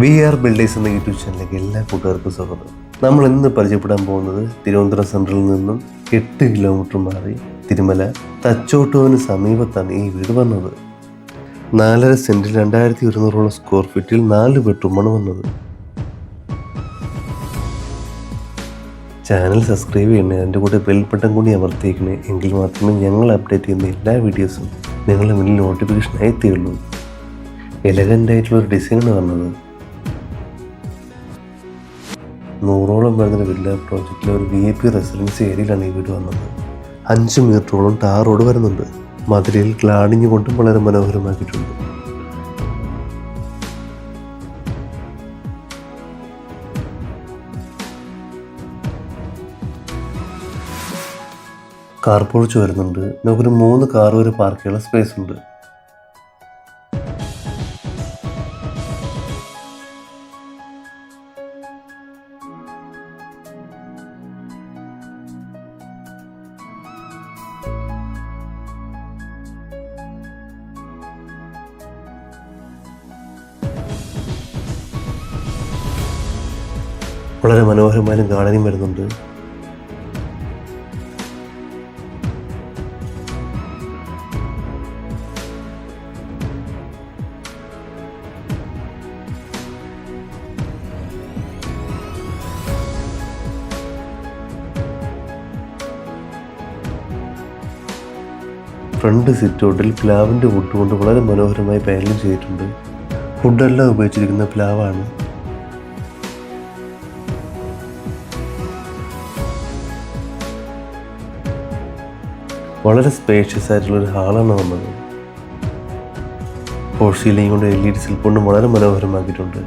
V R builders എന്ന YouTube ചാനലിലേക്ക് എല്ലാ കൂട്ടുകാർക്കും സ്വാഗതം. നമ്മൾ ഇന്ന് പരിചയപ്പെടാൻ പോകുന്നത് തിരുവനന്തപുരം സെൻട്രലിൽ നിന്നും 8 കിലോമീറ്റർ മാറി തിരുമല തച്ചോട്ടുവിന് സമീപത്താണ് ഈ വീട് വന്നത്. 4.5 സെന്റിൽ 2100 സ്ക്വയർ ഫീറ്റിൽ 4 ബെഡ്റൂമാണ് വന്നത്. ചാനൽ സബ്സ്ക്രൈബ് ചെയ്യണേ, അതിൻ്റെ കൂടെ ബെൽ ബട്ടൺ കൂടി അമർത്തിയേക്കണേ. എങ്കിൽ മാത്രമേ ഞങ്ങൾ അപ്ഡേറ്റ് ചെയ്യുന്ന എല്ലാ വീഡിയോസും നിങ്ങളുടെ മുന്നിൽ നോട്ടിഫിക്കേഷനായി എത്തിയുള്ളൂ. എലഗൻ്റ് ആയിട്ടുള്ളൊരു ഡിസൈനാണ് വന്നത്. 100ഓളം വരുന്ന വില്ല പ്രോജക്റ്റിലെ ഒരു VIP റെസിഡൻസി ഏരിയയിലാണ് ഈ വീട് വന്നത്. 5 മീറ്ററോളം ടാർ റോഡ് വരുന്നുണ്ട്. മതിലിൽ ക്ലാഡിങ് കൊണ്ടും വളരെ മനോഹരമാക്കിയിട്ടുണ്ട്. കാർ പോർച്ച് വരുന്നുണ്ട്. നമുക്കൊരു 3 കാർ വരെ പാർക്ക് ചെയ്യാനുള്ള സ്പേസ് ഉണ്ട്. വളരെ മനോഹരമായ ഗാർഡനിങ് വരുന്നുണ്ട്. ഫ്രണ്ട് സിറ്റൗട്ടിൽ പ്ലാവിൻ്റെ വുഡ് കൊണ്ട് വളരെ മനോഹരമായി പാനലിംഗ് ചെയ്തിട്ടുണ്ട്. വുഡെല്ലാം ഉപയോഗിച്ചിരിക്കുന്ന പ്ലാവാണ്. വളരെ സ്പേഷ്യസ് ആയിട്ടുള്ളൊരു ഹാളാണ് വന്നത്. ഫോർ സീലിംഗ് കൊണ്ട് LED സിൽപ്പ് കൊണ്ട് വളരെ മനോഹരമാക്കിയിട്ടുണ്ട്.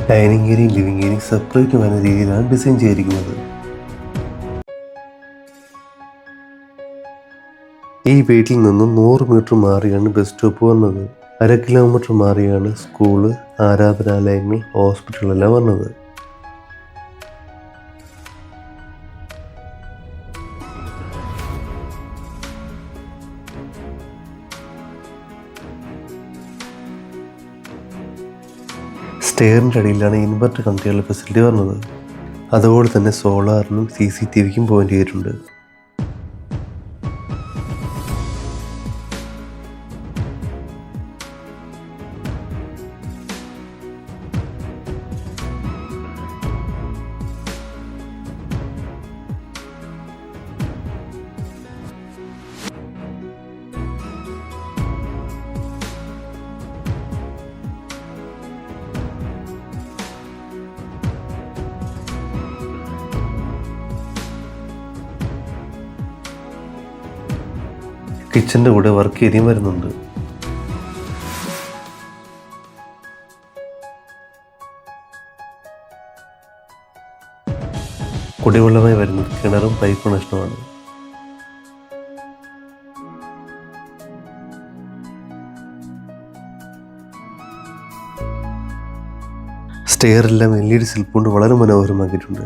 ഡൈനിങ് ഏരിയയും ലിവിംഗ് ഏരിയയും സെപ്പറേറ്റ് വരുന്ന രീതിയിലാണ് ഡിസൈൻ ചെയ്തിരിക്കുന്നത്. ഈ വീട്ടിൽ നിന്നും 100 മീറ്റർ മാറിയാണ് ബസ് സ്റ്റോപ്പ് വന്നത്. 1/2 കിലോമീറ്റർ മാറിയാണ് സ്കൂള്, ആരാധനാലയങ്ങൾ, ഹോസ്പിറ്റലെല്ലാം വന്നത്. സ്റ്റെയറിൻ്റെ അടിയിലാണ് ഇൻവെർട്ടർ കണക്ട് ചെയ്യാനുള്ള ഫെസിലിറ്റി വരുന്നത്. അതുപോലെ തന്നെ സോളാറിനും CCTVക്കും പോയിന്റ് ചെയ്തിട്ടുണ്ട്. കിച്ചൻ്റെ കൂടെ വർക്ക് ഏരിയയും വരുന്നുണ്ട്. കുടിവെള്ളമായി വരുന്നത് കിണറും പൈപ്പ് കണക്ഷനുമാണ്. സ്റ്റെയറെല്ലാം LED സിൽപ്പ് കൊണ്ട് വളരെ മനോഹരമാക്കിയിട്ടുണ്ട്.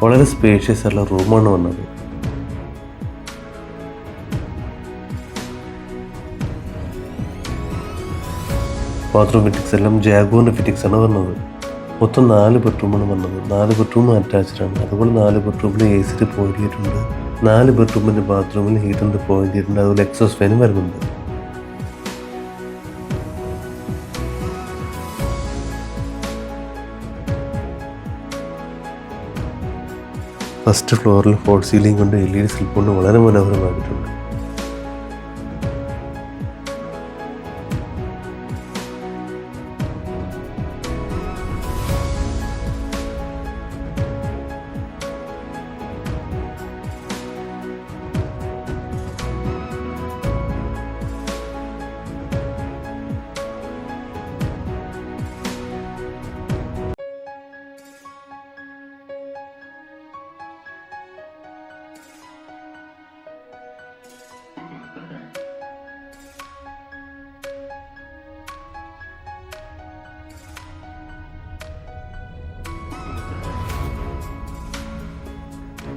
വളരെ സ്പേഷ്യസ് ആയിട്ടുള്ള റൂമാണ് വന്നത്. ബാത്റൂം ഫിറ്റിക്സ് എല്ലാം ജാഗോറിൻ്റെ ഫിറ്റിക്സ് ആണ് വന്നത്. മൊത്തം 4 ബെഡ്റൂമാണ് വന്നത്. 4 ബെഡ്റൂം അറ്റാച്ച്ഡാണ്. അതുപോലെ 4 ബെഡ്റൂമിൽ AC പോയിന്റ് ചെയ്തിട്ടുണ്ട്. 4 ബെഡ്റൂമിൻ്റെ ബാത്റൂമിൽ ഹീറ്ററിൻ്റെ പോയിന്റ് ചെയ്തിട്ടുണ്ട്. അതുപോലെ എക്സോസ്റ്റ് ഫാനും വരുന്നുണ്ട്. ഫസ്റ്റ് ഫ്ലോറിൽ ഫോർ സീലിംഗ് കൊണ്ട് LED സിൽപ്പ് കൊണ്ട് വളരെ മനോഹരമാക്കിയിട്ടുണ്ട്.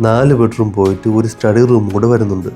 4 ബെഡ്റൂം പോയിട്ട് ഒരു സ്റ്റഡി റൂം കൂടെ വരുന്നുണ്ട്.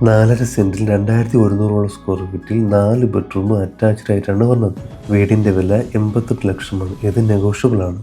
നാലര സെന്റിൽ 2100 സ്ക്വയർ ഫീറ്റിൽ 4 ബെഡ്റൂം അറ്റാച്ച്ഡ് ആയിട്ടാണ് വന്നത്. വീടിന്റെ വില 88 ലക്ഷമാണ്. ഇത് നെഗോഷ്യബിൾ ആണ്.